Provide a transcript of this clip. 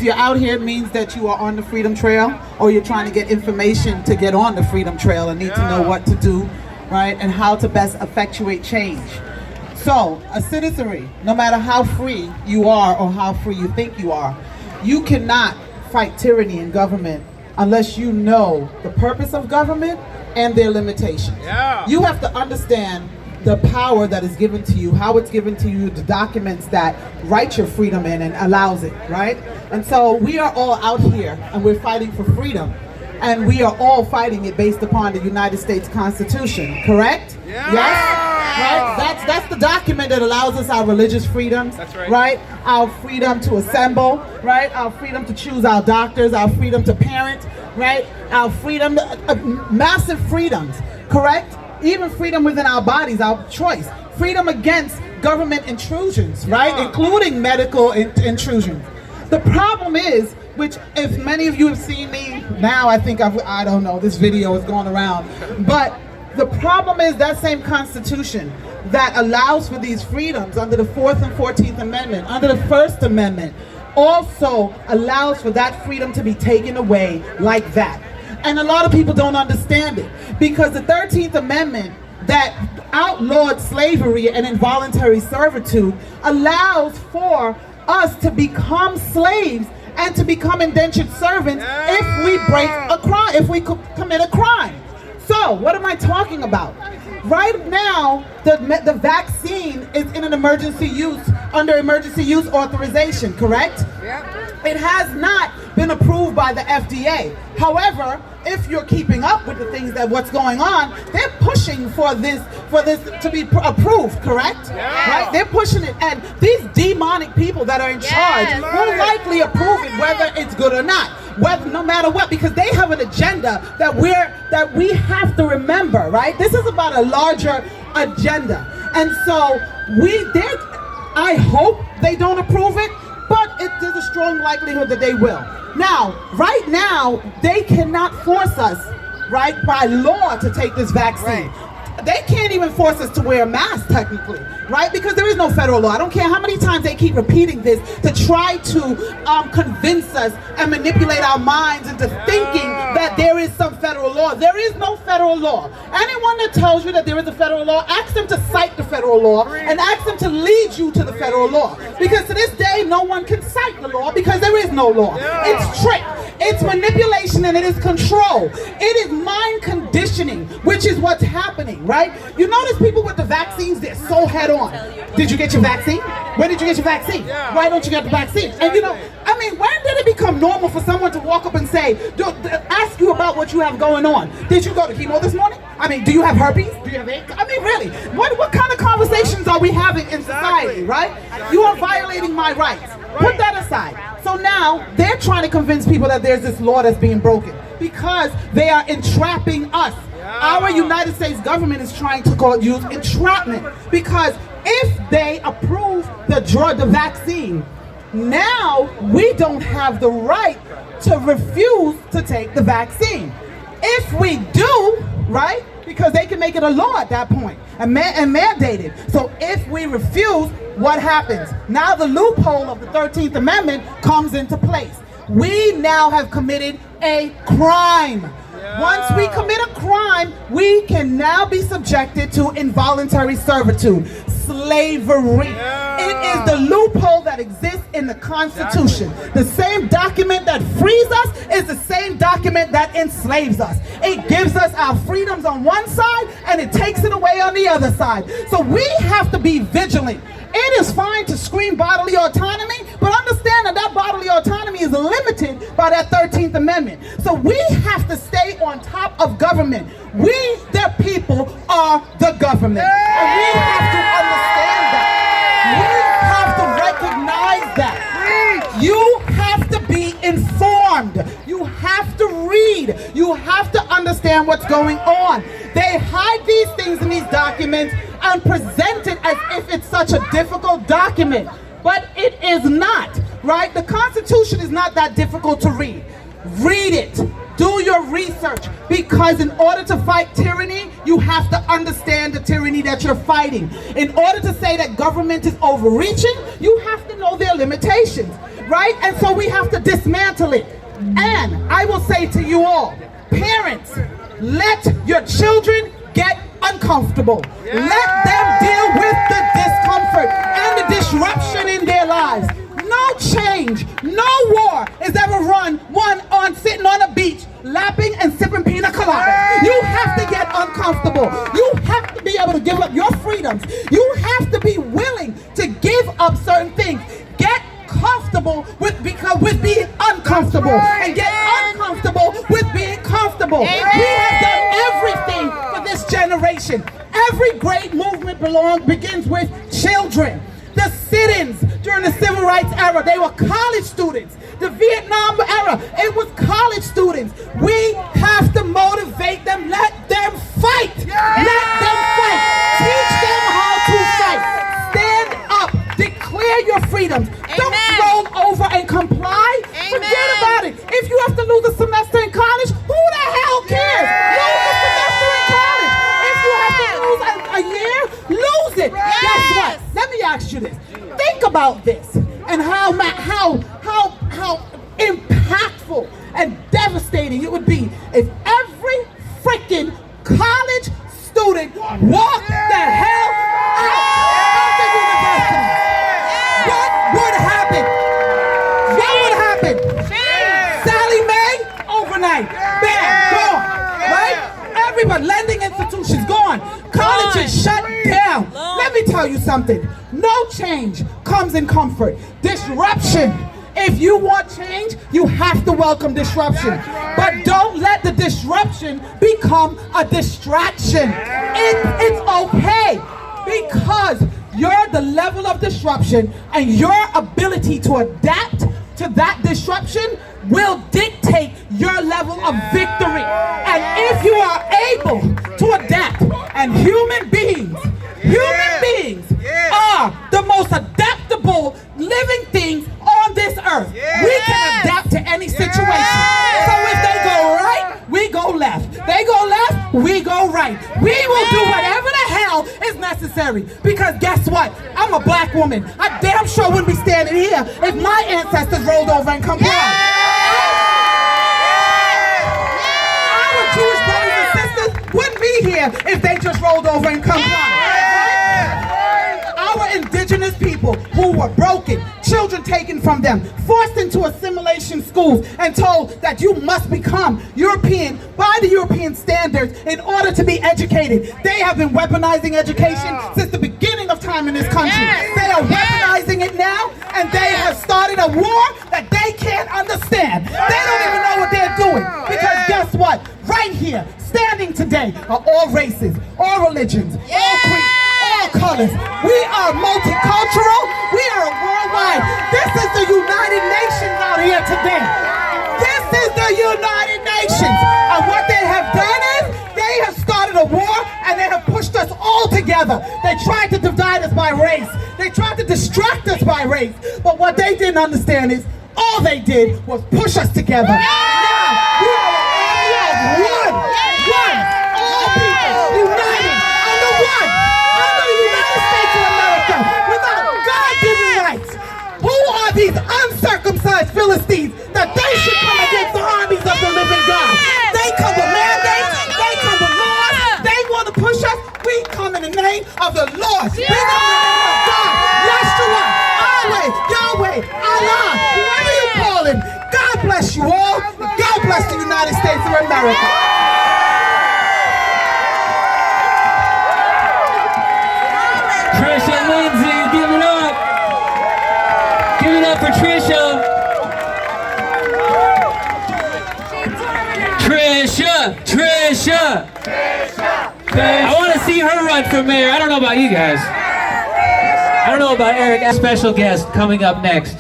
you're out here, it means that you are on the Freedom Trail, or you're trying to get information to get on the Freedom Trail and need to know what to do, right, and how to best effectuate change. So, a citizenry, no matter how free you are or how free you think you are, you cannot fight tyranny in government unless you know the purpose of government and their limitations. You have to understand the power that is given to you, how it's given to you, the documents that write your freedom in and allows it, right? And so we are all out here and we're fighting for freedom. And we are all fighting it based upon the United States Constitution, correct? Yes? Right? That's the document that allows us our religious freedoms, right? Our freedom to assemble, right? Our freedom to choose our doctors, our freedom to parent, right? Our freedom, massive freedoms, correct? Even freedom within our bodies, our choice. Freedom against government intrusions, right? Including medical intrusions. The problem is, which if many of you have seen me, now I think I don't know, this video is going around, but the problem is that same Constitution that allows for these freedoms under the 4th and 14th Amendment, under the First Amendment, also allows for that freedom to be taken away like that. And a lot of people don't understand it, because the 13th Amendment that outlawed slavery and involuntary servitude allows for us to become slaves and to become indentured servants if we break a crime, if we commit a crime. So, what am I talking about? Right now, the vaccine is in an emergency use, under emergency use authorization, correct? It has not been approved by the FDA. However, if you're keeping up with the things that what's going on, they're pushing for this to be approved, correct? Right? They're pushing it, and these demonic people that are in charge will likely approve it, whether it's good or not, whether no matter what, because they have an agenda that we have to remember, right? This is about a larger agenda, and so I hope they don't approve it, but there's a strong likelihood that they will. Now, right now, they cannot force us, right, by law to take this vaccine. They can't even force us to wear a mask, technically, right? Because there is no federal law. I don't care how many times they keep repeating this to try to convince us and manipulate our minds into thinking that there is some federal law. There is no federal law. Anyone that tells you that there is a federal law, ask them to cite the federal law and ask them to lead you to the federal law. Because to this day, no one can cite the law because there is no law. It's trick, it's manipulation, and it is control. It is mind conditioning, which is what's happening, right? You notice people with the vaccines, they're so head on. Did you get your vaccine? When did you get your vaccine? Why don't you get the vaccine? And you know, I mean, when did it become normal for someone to walk up and say, ask you about what you have going on? Did you go to chemo this morning? I mean, do you have herpes? Do you have AIDS? I mean, really, what kind of conversations are we having in society, right? You are violating my rights. Put that aside. So now, they're trying to convince people that there's this law that's being broken because they are entrapping us. Our United States government is trying to use entrapment, because if they approve the vaccine, now we don't have the right to refuse to take the vaccine. If we do, right, because they can make it a law at that point and mandate it. So if we refuse, what happens? Now the loophole of the 13th Amendment comes into place. We now have committed a crime. Once we commit a crime, we can now be subjected to involuntary servitude, slavery. It is the loophole that exists in the Constitution. The same document that frees us is the same document that enslaves us. It gives us our freedoms on one side and it takes it away on the other side. So we have to be vigilant. It is fine to scream bodily autonomy, but understand that that bodily autonomy is limited by that 13th Amendment. So we have to stay on top of government. We, the people, are the government. And we have to understand that. We have to recognize that. You have to be informed. You have to read. You have to understand what's going on. They hide these things in these documents and present it as if it's such a difficult document. But it is not, right? The Constitution is not that difficult to read. Read it. Do your research, because in order to fight tyranny, you have to understand the tyranny that you're fighting. In order to say that government is overreaching, you have to know their limitations. right? And so we have to dismantle it. And I will say to you all, parents, let your children get uncomfortable. Let them deal with the discomfort and the disruption in their lives. No change, no war is ever won on sitting on a beach, lapping and sipping pina colada. You have to get uncomfortable. You have to be able to give up your freedoms. You have to be willing to give up certain things. Get comfortable with being uncomfortable, and get uncomfortable with being comfortable. We have done everything for this generation. Every great movement begins with children. The sit-ins during the civil rights era, they were college students. The Vietnam era, it was college students. We have to motivate them. Let them fight. Let them fight. Teach them how to fight. Stand up. Declare your freedoms. Don't roll over and comply. Forget about it. If you have to lose a semester in college, who the hell cares? Lose a semester in college. If you have to lose a year, lose it. Guess what? Let me ask you this. Think about this and how impactful and devastating it would be if every freaking college student walked the hell out of the university. What would happen? What would happen? Sallie Mae, overnight. Bam, gone. Right? Everybody, lending institutions, gone. Colleges shut down. Let me tell you something. No change comes in comfort. Disruption. If you want change, you have to welcome disruption. But don't let the disruption become a distraction. It's okay, because the level of disruption and your ability to adapt to that disruption will dictate your level of victory. And if you are able to adapt, and human beings are the most adaptable living things on this earth. We can adapt to any situation. So if they go right, we go left. They go left, we go right. We will do whatever the hell is necessary. Because guess what? I'm a black woman. I damn sure wouldn't be standing here if my ancestors rolled over and complied. Our Jewish brothers and sisters wouldn't be here if they just rolled over and complied. Our indigenous people who were broken, children taken from them, forced into assimilation schools and told that you must become European by the European standards in order to be educated. They have been weaponizing education since the beginning of time in this country. They are weaponizing it now, and they have started a war that they can't understand. They don't even know what they're doing, because guess what? Right here, standing today, are all races, all religions, all creeds, all colors. We are multicultural. We are worldwide. This is the United Nations out here today. This is the United Nations. And what they have done is they have started a war, and they have pushed us all together. They tried to divide us by race. They tried to distract us by race. But what they didn't understand is all they did was push us together. Now, we are an army of one. All people united under one. Under the United States of America, without God-given rights. Who are these uncircumcised Philistines that they should come against the armies of the living God? They come with mandates. They come with laws. They want to push us. We come in the name of the Lord. We come in the name of God. Yeshua, Yahweh, Allah, whoever you call him. God bless you all. God bless the United States of America. Tricia, Lindsay, give it up. Give it up for Tricia. Tricia. I want to see her run for mayor. I don't know about you guys. I don't know about Eric. A special guest coming up next.